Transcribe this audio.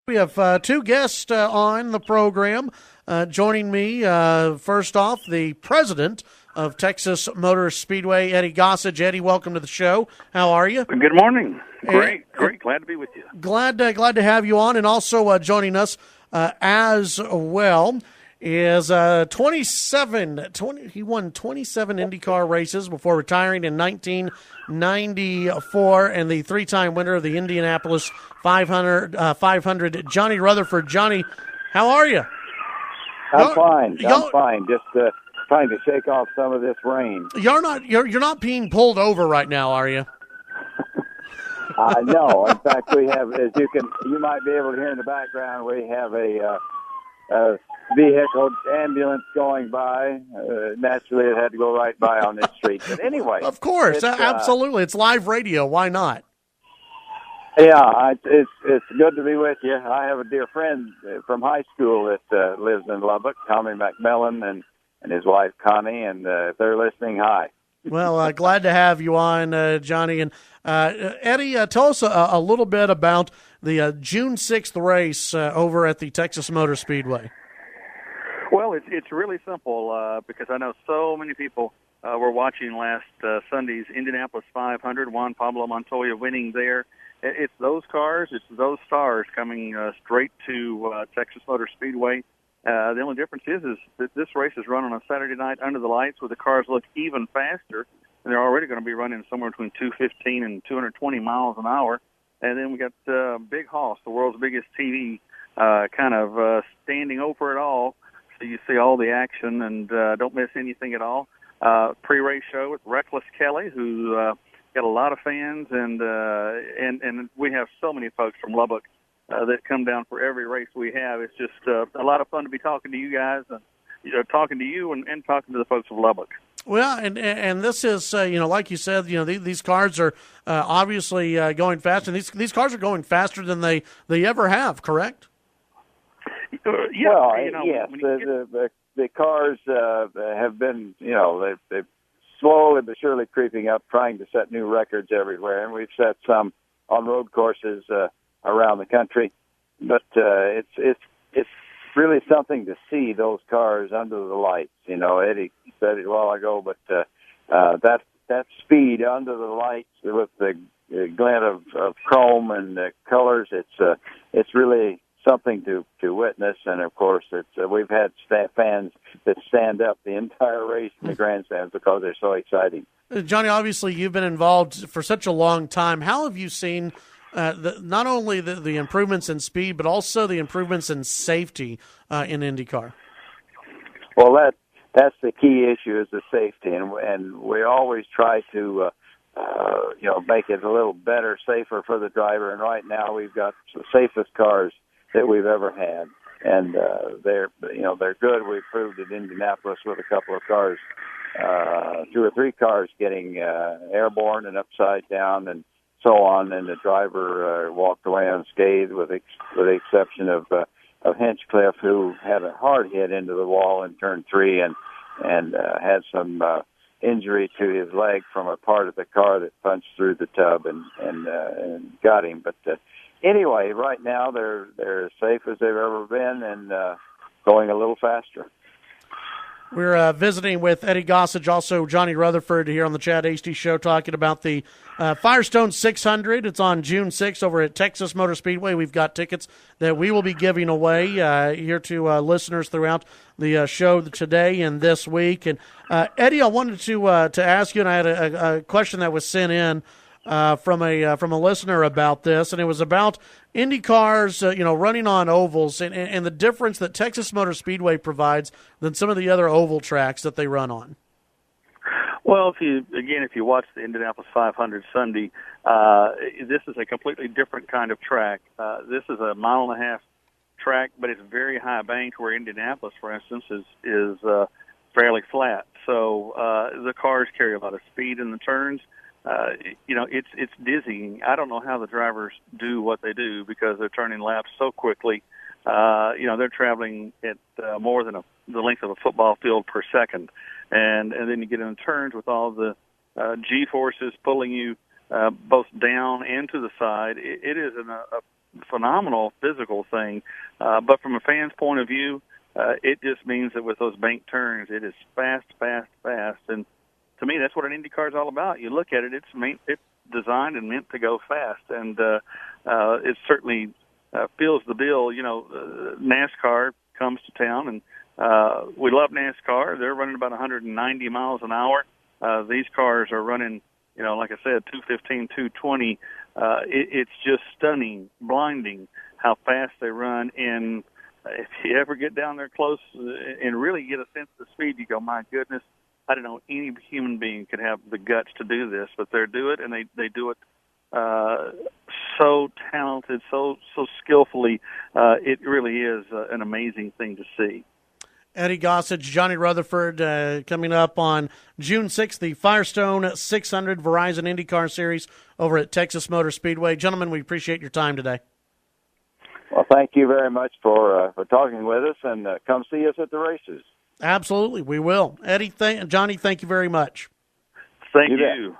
We have two guests on the program. Joining me, first off, the president of Texas Motor Speedway, Eddie Gossage. Eddie, welcome to the show. How are you? Good morning. Great. Glad to be with you. Glad to have you on. And also joining us as well is he won 27 IndyCar races before retiring in 1994, and the three-time winner of the Indianapolis 500, Johnny Rutherford. Johnny, how are you? I'm fine. Just trying to shake off some of this rain. You're not being pulled over right now, are you? No. In fact, we have, as you might be able to hear in the background, we have a vehicle, ambulance going by. Naturally, it had to go right by on this street. But anyway. Of course, absolutely. It's live radio. Why not? Yeah, it's good to be with you. I have a dear friend from high school that lives in Lubbock, Tommy McMillan, and his wife, Connie, and if they're listening, hi. Well, glad to have you on, Johnny. And Eddie, tell us a little bit about the June 6th race over at the Texas Motor Speedway. Well, it's really simple because I know so many people were watching last Sunday's Indianapolis 500, Juan Pablo Montoya winning there. It's those cars, it's those stars coming straight to Texas Motor Speedway. The only difference is that this race is run on a Saturday night under the lights where the cars look even faster, and they're already going to be running somewhere between 215 and 220 miles an hour. And then we got Big Hoss, the world's biggest TV, kind of standing over it all, so you see all the action and don't miss anything at all. Pre-race show with Reckless Kelly, who got a lot of fans, and we have so many folks from Lubbock that come down for every race we have. It's just a lot of fun to be talking to you guys, and talking to you and talking to the folks of Lubbock. Well, and this is like you said, these cars are obviously going fast, and these cars are going faster than they ever have. Correct? Yeah. Well, yes. The cars have been, they've slowly but surely creeping up, trying to set new records everywhere, and we've set some on road courses around the country. But it's really something to see those cars under the lights. Eddie said it a while ago, but that speed under the lights with the glint of chrome and the colors, it's really something to witness. And of course, we've had fans that stand up the entire race in the grandstands because they're so exciting. Johnny, obviously you've been involved for such a long time. How have you seen not only the improvements in speed, but also the improvements in safety in IndyCar? Well, that's the key issue, is the safety, and we always try to make it a little better, safer for the driver. And right now we've got the safest cars that we've ever had, and they're good. We proved at Indianapolis with a couple of cars, 2 or 3 cars getting airborne and upside down and so on, and the driver walked away unscathed, with the exception of Hinchcliffe, who had a hard hit into the wall in turn 3 and had some injury to his leg from a part of the car that punched through the tub and got him. But anyway, right now they're as safe as they've ever been, and going a little faster. We're visiting with Eddie Gossage, also Johnny Rutherford, here on the Chad Hasty Show, talking about the Firestone 600. It's on June 6th over at Texas Motor Speedway. We've got tickets that we will be giving away here to listeners throughout the show today and this week. And Eddie, I wanted to ask you, and I had a question that was sent in from a listener about this, and it was about Indy cars, running on ovals, and the difference that Texas Motor Speedway provides than some of the other oval tracks that they run on. Well, if you watch the Indianapolis 500 Sunday, this is a completely different kind of track. This is a 1.5-mile track, but it's very high banked, where Indianapolis, for instance, is fairly flat. So the cars carry a lot of speed in the turns. It's dizzying. I don't know how the drivers do what they do, because they're turning laps so quickly. They're traveling at more than the length of a football field per second. And then you get in turns with all the G-forces pulling you both down and to the side. It is a phenomenal physical thing. But from a fan's point of view, it just means that with those bank turns, it is fast, fast, fast. And to me, that's what an Indy car is all about. You look at it, it's designed and meant to go fast. And it certainly fills the bill. You know, NASCAR comes to town, and we love NASCAR. They're running about 190 miles an hour. These cars are running, you know, like I said, 215, 220. It's just stunning, blinding how fast they run. And if you ever get down there close and really get a sense of the speed, you go, my goodness, I don't know any human being could have the guts to do this, but they do it, and they do it so talented, so skillfully. It really is an amazing thing to see. Eddie Gossage, Johnny Rutherford, coming up on June 6th, the Firestone 600 Verizon IndyCar Series over at Texas Motor Speedway. Gentlemen, we appreciate your time today. Well, thank you very much for talking with us, and come see us at the races. Absolutely, we will. Eddie, Johnny, thank you very much. Thank you.